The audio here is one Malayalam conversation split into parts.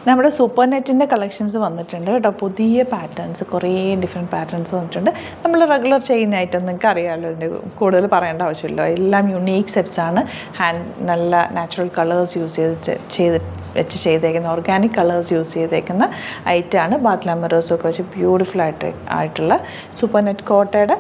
നമ്മുടെ സൂപ്പർ നെറ്റിൻ്റെ കളക്ഷൻസ് വന്നിട്ടുണ്ട് കേട്ടോ. പുതിയ പാറ്റേൺസ്, കുറേ ഡിഫറെൻറ്റ് പാറ്റേൺസ് വന്നിട്ടുണ്ട്. നമ്മൾ റെഗുലർ ചെയ്യുന്ന ഐറ്റം നിങ്ങൾക്ക് അറിയാമല്ലോ, ഇതിൻ്റെ കൂടുതൽ പറയേണ്ട ആവശ്യമില്ല. എല്ലാം യുണീക്ക് സെറ്റ്സാണ്. നല്ല നാച്ചുറൽ കളേഴ്സ് യൂസ് ചെയ്തേക്കുന്ന ഓർഗാനിക് കളേഴ്സ് യൂസ് ചെയ്തേക്കുന്ന ഐറ്റമാണ്. ബാത്ല മിറേഴ്സൊക്കെ വെച്ച് ബ്യൂട്ടിഫുൾ ആയിട്ടുള്ള സൂപ്പർ നെറ്റ് കോട്ടയുടെ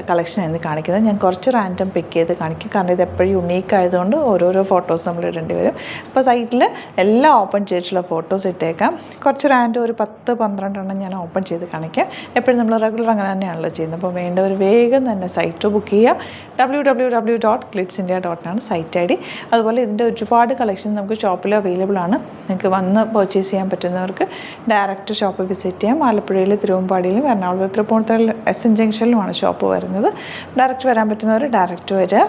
കളക്ഷൻ എന്ന് കാണിക്കുന്നത്. ഞാൻ കുറച്ച് റാൻഡം പിക്ക് ചെയ്ത് കാണിക്കും, കാരണം ഇത് എപ്പോഴും യുണീക്ക് ആയതുകൊണ്ട് ഓരോരോ ഫോട്ടോസ് നമ്മൾ ഇടേണ്ടി വരും. അപ്പോൾ സൈറ്റിൽ എല്ലാം ഓപ്പൺ ചെയ്തിട്ടുള്ള ഫോട്ടോസ് ഇട്ടേക്കാം. കുറച്ച് റാൻഡം ഒരു 10-12 എണ്ണം ഞാൻ ഓപ്പൺ ചെയ്ത് കാണിക്കാം. എപ്പോഴും നമ്മൾ റെഗുലർ അങ്ങനെ തന്നെയാണല്ലോ ചെയ്യുന്നത്. അപ്പോൾ വേണ്ടവർ വേഗം തന്നെ സൈറ്റ് ബുക്ക് ചെയ്യുക. www.glitzindia.in ആണ് സൈറ്റ് ID. അതുപോലെ ഇതിൻ്റെ ഒരുപാട് കളക്ഷൻ നമുക്ക് ഷോപ്പിൽ അവൈലബിൾ ആണ്. നിങ്ങൾക്ക് വന്ന് പർച്ചേസ് ചെയ്യാൻ പറ്റുന്നവർക്ക് ഡയറക്റ്റ് ഷോപ്പ് വിസിറ്റ് ചെയ്യാം. ആലപ്പുഴയിൽ, തിരുവമ്പാടിയിലും, എറണാകുളത്ത്, തൃപ്പൂണിത്തുറ SN ജംഗ്ഷനിലുമാണ് ഷോപ്പ് വരുന്നത്. ഡയറക്റ്റ് വരാൻ പറ്റുന്നവർ ഡയറക്റ്റ് വരിക,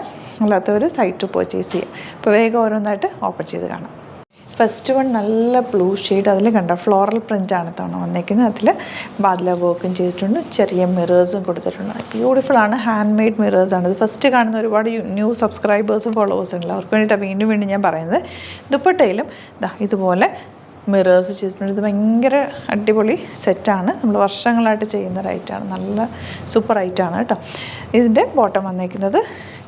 അല്ലാത്തവർ സൈറ്റ് പർച്ചേസ് ചെയ്യുക. അപ്പോൾ വേഗം ഓരോന്നായിട്ട് ഓപ്പൺ ചെയ്ത് കാണാം. ഫസ്റ്റ് വൺ നല്ല ബ്ലൂ ഷെയ്ഡ്, അതിൽ കണ്ട ഫ്ലോറൽ പ്രിൻ്റാണ് തവണ വന്നേക്കുന്നത്. അതിൽ ബാദ്ല വർക്കും ചെയ്തിട്ടുണ്ട്, ചെറിയ മിറേഴ്സും കൊടുത്തിട്ടുണ്ട്. ബ്യൂട്ടിഫുൾ ആണ്, ഹാൻഡ് മെയ്ഡ് മിറേഴ്സാണ്. ഇത് ഫസ്റ്റ് കാണുന്ന ഒരുപാട് ന്യൂ സബ്സ്ക്രൈബേഴ്സും ഫോളോവേഴ്സും ഉണ്ടല്ലോ, അവർക്ക് വേണ്ടിയിട്ടാണ് വീണ്ടും ഞാൻ പറയുന്നത്. ദുപ്പട്ടയിലും ഇതുപോലെ മിറേഴ്സ് ചെയ്തിട്ടുണ്ട്. ഇത് ഭയങ്കര അടിപൊളി സെറ്റാണ്. നമ്മൾ വർഷങ്ങളായിട്ട് ചെയ്യുന്ന ഒരു ഐറ്റമാണ്. നല്ല സൂപ്പർ ഐറ്റമാണ് കേട്ടോ. ഇതിൻ്റെ ബോട്ടം വന്നേക്കുന്നത്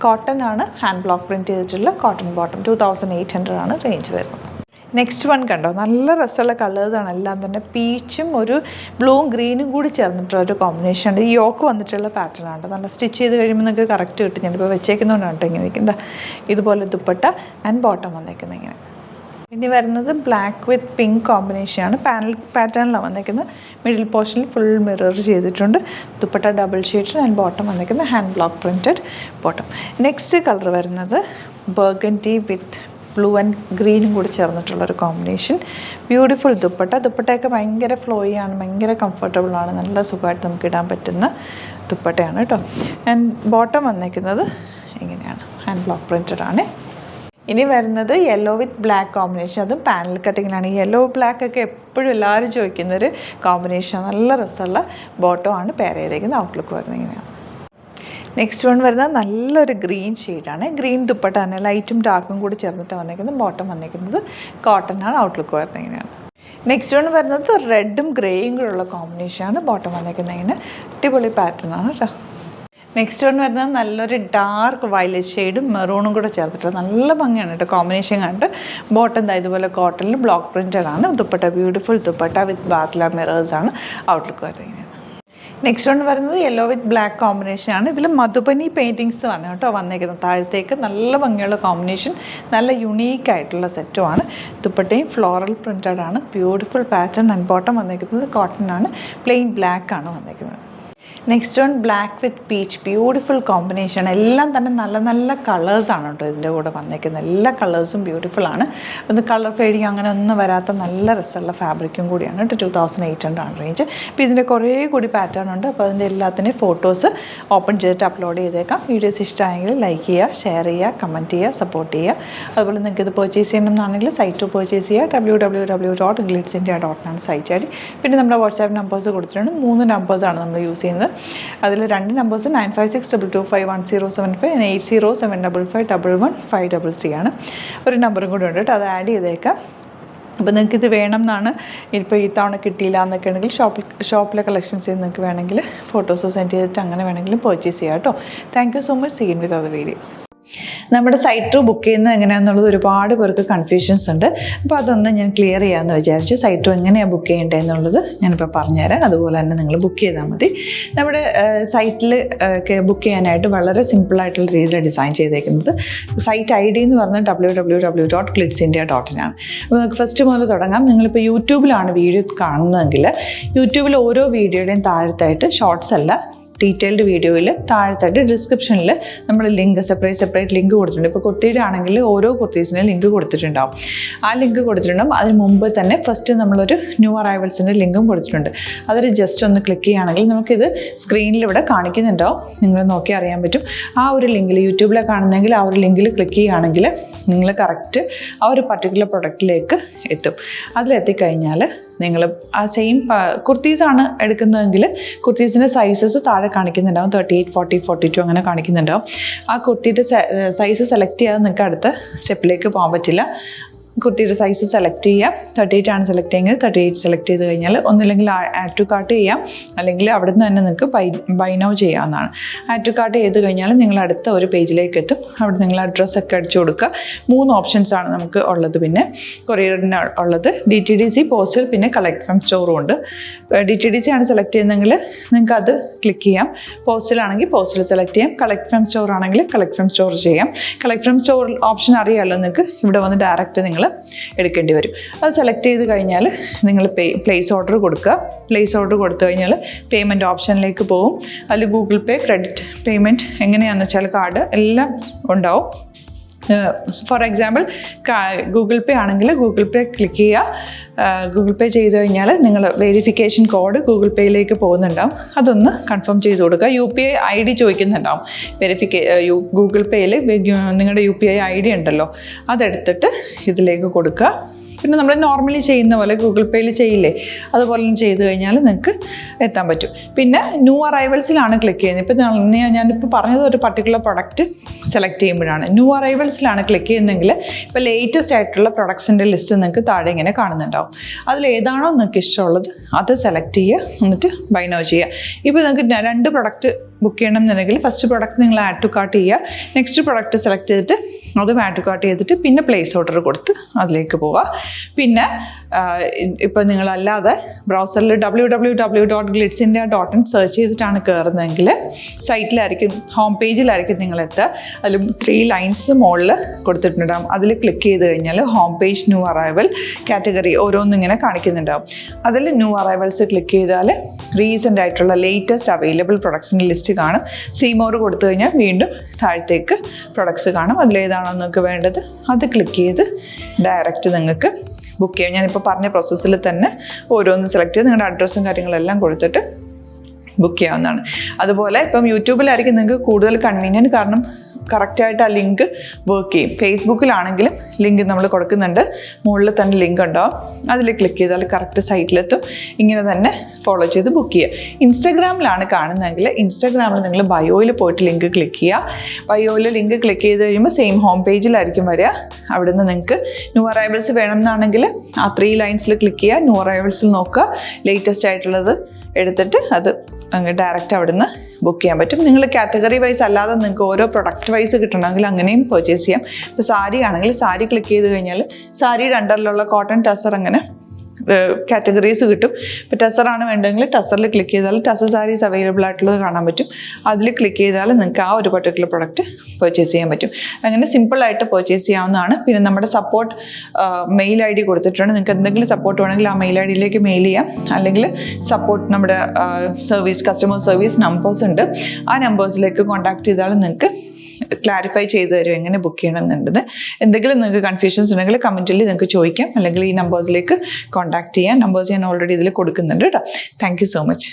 കോട്ടൺ ആണ്, ഹാൻഡ് ബ്ലോക്ക് പ്രിൻറ്റ് ചെയ്തിട്ടുള്ള കോട്ടൺ ബോട്ടം. 2800 ആണ് റേഞ്ച് വരുന്നത്. നെക്സ്റ്റ് വൺ കണ്ടോ, നല്ല രസമുള്ള കളേഴ്സാണ് എല്ലാം തന്നെ. പീച്ചും ഒരു ബ്ലൂവും ഗ്രീനും കൂടി ചേർന്നിട്ടുള്ള ഒരു കോമ്പിനേഷനാണ്. ഈ യോക്ക് വന്നിട്ടുള്ള പാറ്റേൺ ആണ്. നല്ല സ്റ്റിച്ച് ചെയ്ത് കഴിയുമ്പോൾ നിങ്ങൾക്ക് കറക്റ്റ് കിട്ടും. ഞാനിപ്പോൾ വെച്ചേക്കുന്നതുകൊണ്ടാണ് കേട്ടോ ഇങ്ങനെ ഇരിക്കുന്നത്. ഇതുപോലെ ദുപ്പട്ട ആൻഡ് ബോട്ടം വന്നേക്കുന്നത് ഇങ്ങനെ. ഇനി വരുന്നത് ബ്ലാക്ക് വിത്ത് പിങ്ക് കോമ്പിനേഷനാണ്. പാനൽ പാറ്റേണിലാണ് വന്നേക്കുന്നത്. മിഡിൽ പോർഷനിൽ ഫുൾ മിറർ ചെയ്തിട്ടുണ്ട്. Dupatta double shade and bottom വന്നേക്കുന്നത് hand block printed bottom. Next colour വരുന്നത് ബർഗൻഡി വിത്ത് ബ്ലൂ ആൻഡ് ഗ്രീനും കൂടി ചേർന്നിട്ടുള്ളൊരു കോമ്പിനേഷൻ. ബ്യൂട്ടിഫുൾ ദുപ്പട്ടയൊക്കെ ഭയങ്കര ഫ്ലോയിയാണ്, ഭയങ്കര കംഫർട്ടബിളാണ്. നല്ല സുഖമായിട്ട് നമുക്ക് ഇടാൻ പറ്റുന്ന ദുപ്പട്ടയാണ് കേട്ടോ. ആൻഡ് ബോട്ടം വന്നേക്കുന്നത് ഇങ്ങനെയാണ്, ഹാൻഡ് ബ്ലോക്ക് പ്രിൻറ്റഡ് ആണ്. ഇനി വരുന്നത് യെല്ലോ വിത്ത് ബ്ലാക്ക് കോമ്പിനേഷൻ. അതും പാനൽ കട്ടിങ്ങിലാണ്. യെല്ലോ ബ്ലാക്ക് ഒക്കെ എപ്പോഴും എല്ലാവരും ചോദിക്കുന്നൊരു കോമ്പിനേഷൻ. നല്ല രസമുള്ള ബോട്ടം ആണ് പെയർ ചെയ്തേക്കുന്നത്. ഔട്ട്ലുക്ക് വരുന്നത് ഇങ്ങനെയാണ്. നെക്സ്റ്റ് വൺ വരുന്നത് നല്ലൊരു ഗ്രീൻ ഷെയ്ഡാണ്. ഗ്രീൻ ദുപ്പട്ട തന്നെ, ലൈറ്റും ഡാർക്കും കൂടി ചേർന്നിട്ട് വന്നേക്കുന്നത്. ബോട്ടം വന്നേക്കുന്നത് കോട്ടൺ ആണ്. ഔട്ട്ലുക്ക് വരുന്നത് ഇങ്ങനെയാണ്. നെക്സ്റ്റ് വൺ വരുന്നത് റെഡും ഗ്രേയും കൂടെ ഉള്ള കോമ്പിനേഷനാണ്. ബോട്ടം വന്നേക്കുന്നത് ഇങ്ങനെ അടിപൊളി പാറ്റേൺ ആണ് കേട്ടോ. നെക്സ്റ്റ് വൺ വരുന്നത് നല്ലൊരു ഡാർക്ക് വയലറ്റ് ഷെയ്ഡും മെറൂണും കൂടെ ചേർത്തിട്ട് നല്ല ഭംഗിയാണ് കേട്ടോ കോമ്പിനേഷൻ കണ്ട്. ബോട്ടം ഇതുപോലെ കോട്ടണിൽ ബ്ലോക്ക് പ്രിൻറ്റഡ് ആണ്. ദുപ്പട്ട ബ്യൂട്ടിഫുൾ ദുപ്പട്ട വിത്ത് ബാത്ല മിറേഴ്സ് ആണ്. ഔട്ട്ലുക്ക് വരുന്നത്. നെക്സ്റ്റ് വൺ വരുന്നത് യെല്ലോ വിത്ത് ബ്ലാക്ക് കോമ്പിനേഷൻ ആണ്. ഇതിൽ മധുബനി പെയിൻറ്റിങ്സ് വന്നു കേട്ടോ വന്നേക്കുന്നത്. താഴത്തേക്ക് നല്ല ഭംഗിയുള്ള കോമ്പിനേഷൻ, നല്ല യുണീക്ക് ആയിട്ടുള്ള സെറ്റുമാണ്. ദുപ്പട്ടയും ഫ്ലോറൽ പ്രിൻറ്റഡ് ആണ്. Beautiful pattern. ആൻഡ് ബോട്ടം വന്നേക്കുന്നത് കോട്ടൺ ആണ്. പ്ലെയിൻ ബ്ലാക്ക് ആണ് വന്നേക്കുന്നത്. Next one black with peach, beautiful combination. എല്ലാം തന്നെ നല്ല നല്ല കളേഴ്സാണ് കേട്ടോ ഇതിൻ്റെ കൂടെ വന്നേക്കുന്നത്. എല്ലാ കളേഴ്സും ബ്യൂട്ടിഫുൾ ആണ്. ഒന്ന് കളർ ഫെയ്ഡിങ് അങ്ങനെ ഒന്നും വരാത്ത നല്ല രസമുള്ള ഫാബ്രിക്കും കൂടിയാണ് കേട്ടോ. 2800 ആണ് റേഞ്ച്. അപ്പോൾ ഇതിൻ്റെ കുറേ കൂടി പാറ്റേൺ ഉണ്ട്. അപ്പോൾ അതിൻ്റെ എല്ലാത്തിൻ്റെയും ഫോട്ടോസ് ഓപ്പൺ ചെയ്തിട്ട് അപ്ലോഡ് ചെയ്തേക്കാം. വീഡിയോസ് ഇഷ്ടമായെങ്കിൽ ലൈക്ക് ചെയ്യുക, ഷെയർ ചെയ്യുക, കമൻറ്റ് ചെയ്യുക, സപ്പോർട്ട് ചെയ്യുക. അതുപോലെ നിങ്ങൾക്ക് ഇത് പർച്ചേസ് ചെയ്യണമെന്നാണെങ്കിൽ സൈറ്റ് പർച്ചേസ് ചെയ്യുക. www.glitzindia.in ആണ് സൈറ്റ് ID. പിന്നെ നമ്മുടെ വാട്സാപ്പ് നമ്പേഴ്സ് കൊടുത്തിട്ടുണ്ട്. 3 നമ്പേഴ്സാണ് നമ്മൾ യൂസ് ചെയ്യുന്നത്. അതിൽ 2 നമ്പേഴ്സ് 9562251075 8075551153 ആണ്. ഒരു നമ്പറും കൂടെ ഉണ്ട് കേട്ടോ, അത് ആഡ് ചെയ്തേക്കാം. അപ്പോൾ നിങ്ങൾക്ക് ഇത് വേണം എന്നാണ്, ഇപ്പോൾ ഈ തവണ കിട്ടിയില്ല എന്നൊക്കെ ഉണ്ടെങ്കിൽ ഷോപ്പിലെ കളക്ഷൻസ് ചെയ്ത് നിങ്ങൾക്ക് വേണമെങ്കിൽ ഫോട്ടോസ് സെൻഡ് ചെയ്തിട്ട് അങ്ങനെ വേണമെങ്കിലും പർച്ചേസ് ചെയ്യാം കേട്ടോ. Thank you so much. See you with other video. നമ്മുടെ സൈറ്റ് ബുക്ക് ചെയ്യുന്നത് എങ്ങനെയാണെന്നുള്ളത് ഒരുപാട് പേർക്ക് കൺഫ്യൂഷൻസ് ഉണ്ട്. അപ്പോൾ അതൊന്ന് ഞാൻ ക്ലിയർ ചെയ്യാമെന്ന് വിചാരിച്ചു. സൈറ്റ് എങ്ങനെയാണ് ബുക്ക് ചെയ്യേണ്ടതെന്നുള്ളത് ഞാനിപ്പോൾ പറഞ്ഞുതരാം. അതുപോലെ തന്നെ നിങ്ങൾ ബുക്ക് ചെയ്താൽ മതി. നമ്മുടെ സൈറ്റിൽ ബുക്ക് ചെയ്യാനായിട്ട് വളരെ സിമ്പിളായിട്ടുള്ള രീതിയിൽ ഡിസൈൻ ചെയ്തേക്കുന്നത്. സൈറ്റ് ID എന്ന് പറഞ്ഞാൽ www.glitzindia.in ആണ്. അപ്പോൾ നമുക്ക് ഫസ്റ്റ് മുതൽ തുടങ്ങാം. നിങ്ങളിപ്പോൾ യൂട്യൂബിലാണ് വീഡിയോ കാണുന്നതെങ്കിൽ യൂട്യൂബിൽ ഓരോ വീഡിയോയുടെയും താഴത്തായിട്ട് ഷോർട്സ് അല്ല, ഡീറ്റെയിൽഡ് വീഡിയോയിൽ താഴത്തായിട്ട് ഡിസ്ക്രിപ്ഷനിൽ നമ്മൾ ലിങ്ക് സെപ്പറേറ്റ് ലിങ്ക് കൊടുത്തിട്ടുണ്ട്. ഇപ്പോൾ കുർത്തിയുടെ ആണെങ്കിൽ ഓരോ കുർത്തീസിനും ലിങ്ക് കൊടുത്തിട്ടുണ്ടാവും. ആ ലിങ്ക് കൊടുത്തിട്ടുണ്ടാവും. അതിന് മുമ്പ് തന്നെ ഫസ്റ്റ് നമ്മളൊരു ന്യൂ അറൈവൽസിൻ്റെ ലിങ്കും കൊടുത്തിട്ടുണ്ട്. അതിൽ ജസ്റ്റ് ഒന്ന് ക്ലിക്ക് ചെയ്യുകയാണെങ്കിൽ നമുക്കിത് സ്ക്രീനിൽ ഇവിടെ കാണിക്കുന്നുണ്ടാവും. നിങ്ങൾ നോക്കി അറിയാൻ പറ്റും. ആ ഒരു ലിങ്കിൽ യൂട്യൂബിലെ കാണുന്നെങ്കിൽ ആ ഒരു ലിങ്കിൽ ക്ലിക്ക് ചെയ്യുകയാണെങ്കിൽ നിങ്ങൾ കറക്റ്റ് ആ ഒരു പർട്ടിക്കുലർ പ്രൊഡക്റ്റിലേക്ക് എത്തും. അതിലെത്തിക്കഴിഞ്ഞാൽ നിങ്ങൾ ആ സെയിം കുർത്തീസാണ് എടുക്കുന്നതെങ്കിൽ കുർത്തീസിൻ്റെ സൈസസ് താഴെ കാണിക്കുന്നുണ്ടാവും. 38, 40, 42 അങ്ങനെ കാണിക്കുന്നുണ്ടാവും. ആ കുർത്തിയുടെ സൈസ് സെലക്ട് ചെയ്യാതെ നിങ്ങൾക്ക് അടുത്ത സ്റ്റെപ്പിലേക്ക് പോകാൻ പറ്റില്ല. കുർത്തിയുടെ സൈസ് സെലക്ട് ചെയ്യാം. 38 ആണ് സെലക്ട് ചെയ്യുന്നത്. 38 സെലക്ട് ചെയ്ത് കഴിഞ്ഞാൽ ഒന്നില്ലെങ്കിൽ ആഡ് ടു കാർട്ട് ചെയ്യാം, അല്ലെങ്കിൽ അവിടെ നിന്ന് തന്നെ നിങ്ങൾക്ക് ബൈ നൗ ചെയ്യാവുന്നതാണ്. ആഡ് ടു കാർട്ട് ചെയ്ത് കഴിഞ്ഞാൽ നിങ്ങൾ അടുത്ത ഒരു പേജിലേക്ക് എത്തും. അവിടെ നിങ്ങൾ അഡ്രസ്സൊക്കെ അടിച്ചു കൊടുക്കുക. 3 ഓപ്ഷൻസ് ആണ് നമുക്ക് ഉള്ളത്. പിന്നെ കൊറിയറിന് ഉള്ളത് DTDC, പോസ്റ്റൽ, പിന്നെ കളക്ട് ഫ്രം സ്റ്റോറും ഉണ്ട്. DTDC ആണ് സെലക്ട് ചെയ്യുന്നതെങ്കിൽ നിങ്ങൾക്ക് അത് ക്ലിക്ക് ചെയ്യാം. പോസ്റ്റലാണെങ്കിൽ പോസ്റ്റൽ സെലക്ട് ചെയ്യാം. കളക്ട് ഫ്രം സ്റ്റോർ ആണെങ്കിൽ കളക്ട് ഫ്രം സ്റ്റോർ ചെയ്യാം. കളക്ട് ഫ്രം സ്റ്റോർ ഓപ്ഷൻ അറിയാമല്ലോ നിങ്ങൾക്ക്. ഇവിടെ വന്ന് ഡയറക്റ്റ് നിങ്ങൾ എടുക്കേണ്ടി വരും. അത് സെലക്ട് ചെയ്ത് കഴിഞ്ഞാൽ നിങ്ങൾ പ്ലേസ് ഓർഡർ കൊടുക്കുക. പ്ലേസ് ഓർഡർ കൊടുത്തു കഴിഞ്ഞാൽ പേയ്മെൻറ്റ് ഓപ്ഷനിലേക്ക് പോകും. അതിൽ ഗൂഗിൾ പേ, ക്രെഡിറ്റ് പേയ്മെൻറ്റ് എങ്ങനെയാണെന്ന് വെച്ചാൽ കാർഡ് എല്ലാം ഉണ്ടാവും. ഫോർ എക്സാമ്പിൾ ഗൂഗിൾ പേ ആണെങ്കിൽ ഗൂഗിൾ പേ ക്ലിക്ക് ചെയ്യുക. ഗൂഗിൾ പേ ചെയ്ത് കഴിഞ്ഞാൽ നിങ്ങൾ വെരിഫിക്കേഷൻ കോഡ് ഗൂഗിൾ പേയിലേക്ക് പോകുന്നുണ്ടാവും. അതൊന്ന് കൺഫേം ചെയ്ത് കൊടുക്കുക. UPI ID ചോദിക്കുന്നുണ്ടാവും. ഗൂഗിൾ പേയിൽ നിങ്ങളുടെ UPI ID ഉണ്ടല്ലോ, അതെടുത്തിട്ട് ഇതിലേക്ക് കൊടുക്കുക. പിന്നെ നമ്മൾ നോർമലി ചെയ്യുന്ന പോലെ ഗൂഗിൾ പേയിൽ ചെയ്യില്ലേ, അതുപോലെ ചെയ്ത് കഴിഞ്ഞാൽ നിങ്ങൾക്ക് എത്താൻ പറ്റും. പിന്നെ ന്യൂ അറൈവൽസിലാണ് ക്ലിക്ക് ചെയ്യുന്നത്. ഇപ്പോൾ ഞാനിപ്പോൾ പറഞ്ഞത് ഒരു പർട്ടിക്കുലർ പ്രൊഡക്റ്റ് സെലക്ട് ചെയ്യുമ്പോഴാണ്. ന്യൂ അറൈവൽസിലാണ് ക്ലിക്ക് ചെയ്യുന്നതെങ്കിൽ ഇപ്പോൾ ലേറ്റസ്റ്റ് ആയിട്ടുള്ള പ്രൊഡക്ട്സിൻ്റെ ലിസ്റ്റ് നിങ്ങൾക്ക് താഴെ ഇങ്ങനെ കാണുന്നുണ്ടാവും. അതിലേതാണോ നിങ്ങൾക്ക് ഇഷ്ടമുള്ളത് അത് സെലക്ട് ചെയ്യുക, എന്നിട്ട് ബൈ നൗ ചെയ്യുക. ഇപ്പോൾ നിങ്ങൾക്ക് 2 പ്രൊഡക്റ്റ് ബുക്ക് ചെയ്യണം എന്നുണ്ടെങ്കിൽ ഫസ്റ്റ് പ്രൊഡക്റ്റ് നിങ്ങൾ ആഡ് ടു കാർട്ട് ചെയ്യുക. നെക്സ്റ്റ് പ്രൊഡക്റ്റ് സെലക്ട് ചെയ്തിട്ട് അതും ആഡ് ടു കാർട്ട് ചെയ്തിട്ട് പിന്നെ പ്ലേസ് ഓർഡർ കൊടുത്ത് അതിലേക്ക് പോവുക. പിന്നെ ഇപ്പോൾ നിങ്ങളല്ലാതെ ബ്രൗസറിൽ www.glitzindia.in സെർച്ച് ചെയ്തിട്ടാണ് കയറുന്നതെങ്കിൽ സൈറ്റിലായിരിക്കും, ഹോം പേജിലായിരിക്കും നിങ്ങളെത്തുക. അതിൽ 3 ലൈൻസ് മുകളിൽ കൊടുത്തിട്ടുണ്ടാകും. അതിൽ ക്ലിക്ക് ചെയ്ത് കഴിഞ്ഞാൽ home page, new arrival, category ഓരോന്നും ഇങ്ങനെ കാണിക്കുന്നുണ്ടാവും. അതിൽ ന്യൂ അറൈവൽസ് ക്ലിക്ക് ചെയ്താൽ റീസെൻ്റ് ആയിട്ടുള്ള ലേറ്റസ്റ്റ് അവൈലബിൾ പ്രൊഡക്ട്സിൻ്റെ ലിസ്റ്റ് കാണും. സീമോർ കൊടുത്തു കഴിഞ്ഞാൽ വീണ്ടും താഴത്തേക്ക് പ്രൊഡക്ട്സ് കാണും. അതിലേതാണോ നിങ്ങൾക്ക് വേണ്ടത് അത് ക്ലിക്ക് ചെയ്ത് ഡയറക്റ്റ് നിങ്ങൾക്ക് ബുക്ക് ചെയ്യാം. ഞാനിപ്പോൾ പറഞ്ഞ പ്രോസസ്സിൽ തന്നെ ഓരോന്ന് സെലക്ട് ചെയ്ത് നിങ്ങളുടെ അഡ്രസ്സും കാര്യങ്ങളെല്ലാം കൊടുത്തിട്ട് ബുക്ക് ചെയ്യാവുന്നതാണ്. അതുപോലെ ഇപ്പം യൂട്യൂബിലായിരിക്കും നിങ്ങൾക്ക് കൂടുതൽ കൺവീനിയൻറ്റ്, കാരണം കറക്റ്റായിട്ട് ആ ലിങ്ക് വർക്ക് ചെയ്യും. ഫേസ്ബുക്കിലാണെങ്കിലും ലിങ്ക് നമ്മൾ കൊടുക്കുന്നുണ്ട്, മുകളിൽ തന്നെ ലിങ്ക് ഉണ്ടാവും. അതിൽ ക്ലിക്ക് ചെയ്താൽ കറക്റ്റ് സൈറ്റിലെത്തും. ഇങ്ങനെ തന്നെ ഫോളോ ചെയ്ത് ബുക്ക് ചെയ്യുക. ഇൻസ്റ്റാഗ്രാമിലാണ് കാണുന്നതെങ്കിൽ ഇൻസ്റ്റാഗ്രാമിൽ നിങ്ങൾ ബയോയിൽ പോയിട്ട് ലിങ്ക് ക്ലിക്ക് ചെയ്യുക. ബയോയിൽ ലിങ്ക് ക്ലിക്ക് ചെയ്ത് കഴിയുമ്പോൾ സെയിം ഹോം പേജിലായിരിക്കും വരിക. അവിടുന്ന് നിങ്ങൾക്ക് ന്യൂ അറൈവൽസ് വേണമെന്നാണെങ്കിൽ ആ 3 ലൈൻസിൽ ക്ലിക്ക് ചെയ്യുക. ന്യൂ അറൈവൽസിൽ നോക്കുക, ലേറ്റസ്റ്റ് ആയിട്ടുള്ളത് എടുത്തിട്ട് അത് അങ്ങ് ഡയറക്റ്റ് അവിടുന്ന് ബുക്ക് ചെയ്യാൻ പറ്റും. നിങ്ങൾ കാറ്റഗറി വൈസ് അല്ലാതെ നിങ്ങൾക്ക് ഓരോ പ്രൊഡക്റ്റ് വൈസ് കിട്ടണമെങ്കിൽ അങ്ങനെയും പർച്ചേസ് ചെയ്യാം. ഇപ്പോൾ സാരി ആണെങ്കിൽ സാരി ക്ലിക്ക് ചെയ്ത് കഴിഞ്ഞാൽ സാരിയുടെ അണ്ടറിലുള്ള കോട്ടൺ, ടസർ അങ്ങനെ കാറ്റഗറീസ് കിട്ടും. ഇപ്പോൾ ടസറാണ് വേണ്ടതെങ്കിൽ ടസറിൽ ക്ലിക്ക് ചെയ്താൽ ടസർ സാരീസ് അവൈലബിൾ ആയിട്ടുള്ളത് കാണാൻ പറ്റും. അതിൽ ക്ലിക്ക് ചെയ്താൽ നിങ്ങൾക്ക് ആ ഒരു പർട്ടിക്കുലർ പ്രൊഡക്റ്റ് പർച്ചേസ് ചെയ്യാൻ പറ്റും. അങ്ങനെ സിമ്പിളായിട്ട് പർച്ചേസ് ചെയ്യാവുന്നതാണ്. പിന്നെ നമ്മുടെ സപ്പോർട്ട് മെയിൽ ID കൊടുത്തിട്ടുണ്ട്. നിങ്ങൾക്ക് എന്തെങ്കിലും സപ്പോർട്ട് വേണമെങ്കിൽ ആ മെയിൽ IDയിലേക്ക് മെയിൽ ചെയ്യാം. അല്ലെങ്കിൽ സപ്പോർട്ട് നമ്മുടെ കസ്റ്റമർ സർവീസ് നമ്പേഴ്സ് ഉണ്ട്. ആ നമ്പേഴ്സിലേക്ക് കോൺടാക്ട് ചെയ്താൽ നിങ്ങൾക്ക് ക്ലാരിഫൈ ചെയ്ത് തരും എങ്ങനെ ബുക്ക് ചെയ്യണം എന്നുള്ളത്. എന്തെങ്കിലും നിങ്ങൾക്ക് കൺഫ്യൂഷൻസ് ഉണ്ടെങ്കിൽ കമൻറ്റിൽ നിങ്ങൾക്ക് ചോദിക്കാം, അല്ലെങ്കിൽ ഈ നമ്പേഴ്സിലേക്ക് കോൺടാക്ട് ചെയ്യാം. നമ്പേഴ്സ് ഞാൻ ഓൾറെഡി ഇതിൽ കൊടുക്കുന്നുണ്ട് കേട്ടോ. Thank you so much.